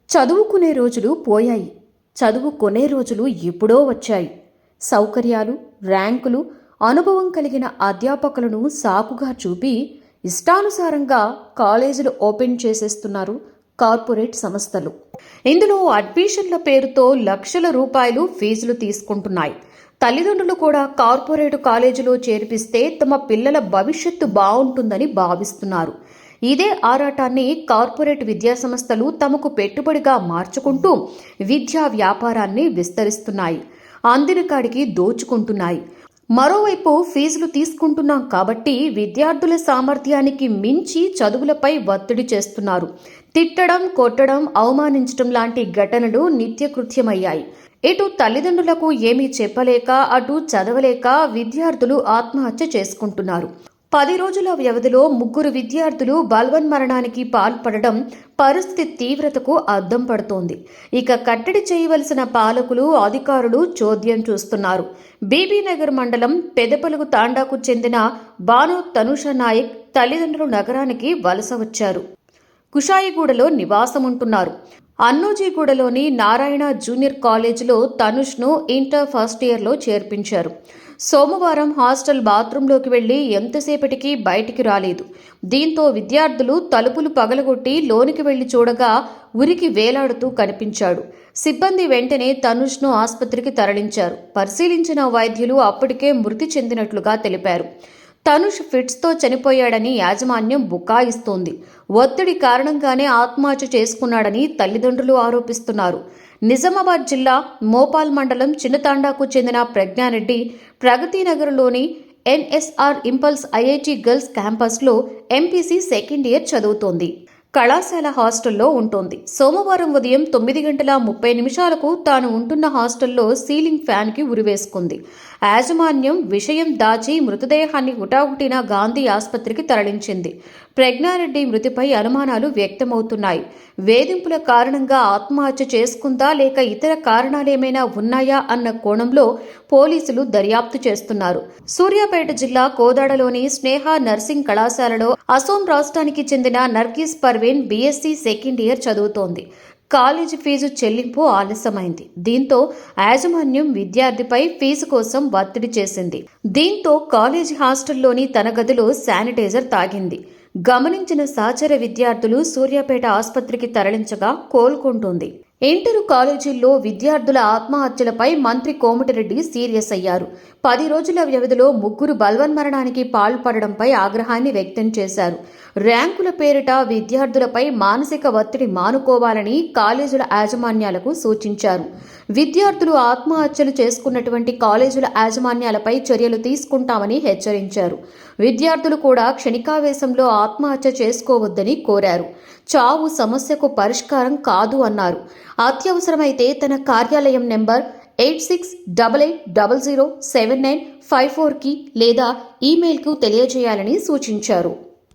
చదువుకునే రోజులు పోయాయి. చదువుకునే రోజులు ఎప్పుడో వచ్చాయి. సౌకర్యాలు, ర్యాంకులు, అనుభవం కలిగిన అధ్యాపకులను సాకుగా చూపి ఇష్టానుసారంగా కాలేజీలు ఓపెన్ చేసేస్తున్నారు కార్పొరేట్ సంస్థలు. ఇందులో అడ్మిషన్ల పేరుతో లక్షల రూపాయలు ఫీజులు తీసుకుంటున్నాయి. తల్లిదండ్రులు కూడా కార్పొరేట్ కాలేజీలో చేర్పిస్తే తమ పిల్లల భవిష్యత్తు బాగుంటుందని భావిస్తున్నారు. ఇదే ఆరాటాన్ని కార్పొరేట్ విద్యాసంస్థలు తమకు పెట్టుబడిగా మార్చుకుంటూ విద్యా వ్యాపారాన్ని విస్తరిస్తున్నాయి. అందిన కాడికి దోచుకుంటున్నాయి. మరోవైపు ఫీజులు తీసుకుంటున్నాం కాబట్టి విద్యార్థుల సామర్థ్యానికి మించి చదువులపై ఒత్తిడి చేస్తున్నారు. తిట్టడం, కొట్టడం, అవమానించడం లాంటి ఘటనలు నిత్యకృత్యమయ్యాయి. ఇటు తల్లిదండ్రులకు ఏమీ చెప్పలేక, అటు చదవలేక విద్యార్థులు ఆత్మహత్య చేసుకుంటున్నారు. 10 రోజుల వ్యవధిలో 3 విద్యార్థులు బలవన్మరణానికి పాల్పడడం పరిస్థితి తీవ్రతకు అద్దం పడుతోంది. ఇక కట్టడి చేయవలసిన పాలకులు, అధికారులు చోద్యం చూస్తున్నారు. బీబీనగర్ మండలం పెదపలుగు తాండాకు చెందిన బాను తనుష నాయక్ తల్లిదండ్రులు నగరానికి వలస వచ్చారు. కుషాయిగూడలో నివాసముంటున్నారు. అన్నోజీగూడలోని నారాయణ జూనియర్ కాలేజీలో తనుష్ను ఇంటర్ ఫస్ట్ ఇయర్లో చేర్పించారు. సోమవారం హాస్టల్ బాత్రూంలోకి వెళ్లి ఎంతసేపటికి బయటికి రాలేదు. దీంతో విద్యార్థులు తలుపులు పగలగొట్టి లోనికి వెళ్లి చూడగా ఉరికి వేలాడుతూ కనిపించాడు. సిబ్బంది వెంటనే తనుష్ను ఆసుపత్రికి తరలించారు. పరిశీలించిన వైద్యులు అప్పటికే మృతి చెందినట్లుగా తెలిపారు. తనుష్ ఫిట్స్తో చనిపోయాడని యాజమాన్యం బుకాయిస్తోంది. ఒత్తిడి కారణంగానే ఆత్మహత్య చేసుకున్నాడని తల్లిదండ్రులు ఆరోపిస్తున్నారు. నిజామాబాద్ జిల్లా మోపాల్ మండలం చిన్నతాండాకు చెందిన ప్రజ్ఞారెడ్డి ప్రగతినగర్లోని ఎన్ఎస్ఆర్ ఇంపల్స్ ఐఐటి గర్ల్స్ క్యాంపస్లో ఎంపీసీ సెకండ్ ఇయర్ చదువుతోంది. కళాశాల హాస్టల్లో ఉంటుంది. సోమవారం ఉదయం 9:30 తాను ఉంటున్న హాస్టల్లో సీలింగ్ ఫ్యాన్కి ఉరివేసుకుంది. యాజమాన్యం విషయం దాచి మృతదేహాన్ని హుటాహుటిన గాంధీ ఆసుపత్రికి తరలించింది. ప్రజ్ఞారెడ్డి మృతిపై అనుమానాలు వ్యక్తమవుతున్నాయి. వేధింపుల కారణంగా ఆత్మహత్య చేసుకుందా లేక ఇతర కారణాలేమైనా ఉన్నాయా అన్న కోణంలో పోలీసులు దర్యాప్తు చేస్తున్నారు. సూర్యాపేట జిల్లా కోదాడలోని స్నేహ నర్సింగ్ కళాశాలలో అసోం రాష్ట్రానికి చెందిన Nargis Parveen BSc second year చదువుతోంది. కాలేజీ ఫీజు చెల్లింపు ఆలస్యమైంది. దీంతో యాజమాన్యం విద్యార్థిపై ఫీజు కోసం ఒత్తిడి చేసింది. దీంతో కాలేజీ హాస్టల్లోని తన గదిలో శానిటైజర్ తాగింది. గమనించిన సహచర విద్యార్థులు సూర్యాపేట ఆసుపత్రికి తరలించగా కోలుకుంటోంది. ఇంటర్ కాలేజీల్లో విద్యార్థుల ఆత్మహత్యలపై మంత్రి కోమటిరెడ్డి సీరియస్ అయ్యారు. 10 రోజుల వ్యవధిలో 3 బలవన్మరణానికి పాల్పడడంపై ఆగ్రహాన్ని వ్యక్తం చేశారు. ర్యాంకుల పేరిట విద్యార్థులపై మానసిక ఒత్తిడి మానుకోవాలని కాలేజీల యాజమాన్యాలకు సూచించారు. విద్యార్థులు ఆత్మహత్యలు చేసుకున్నటువంటి కాలేజీల యాజమాన్యాలపై చర్యలు తీసుకుంటామని హెచ్చరించారు. విద్యార్థులు కూడా క్షణికావేశంలో ఆత్మహత్య చేసుకోవద్దని కోరారు. చావు సమస్యకు పరిష్కారం కాదు అన్నారు. అత్యవసరమైతే తన కార్యాలయం నెంబర్ 8688007954కి లేదా ఈమెయిల్కు తెలియజేయాలని సూచించారు.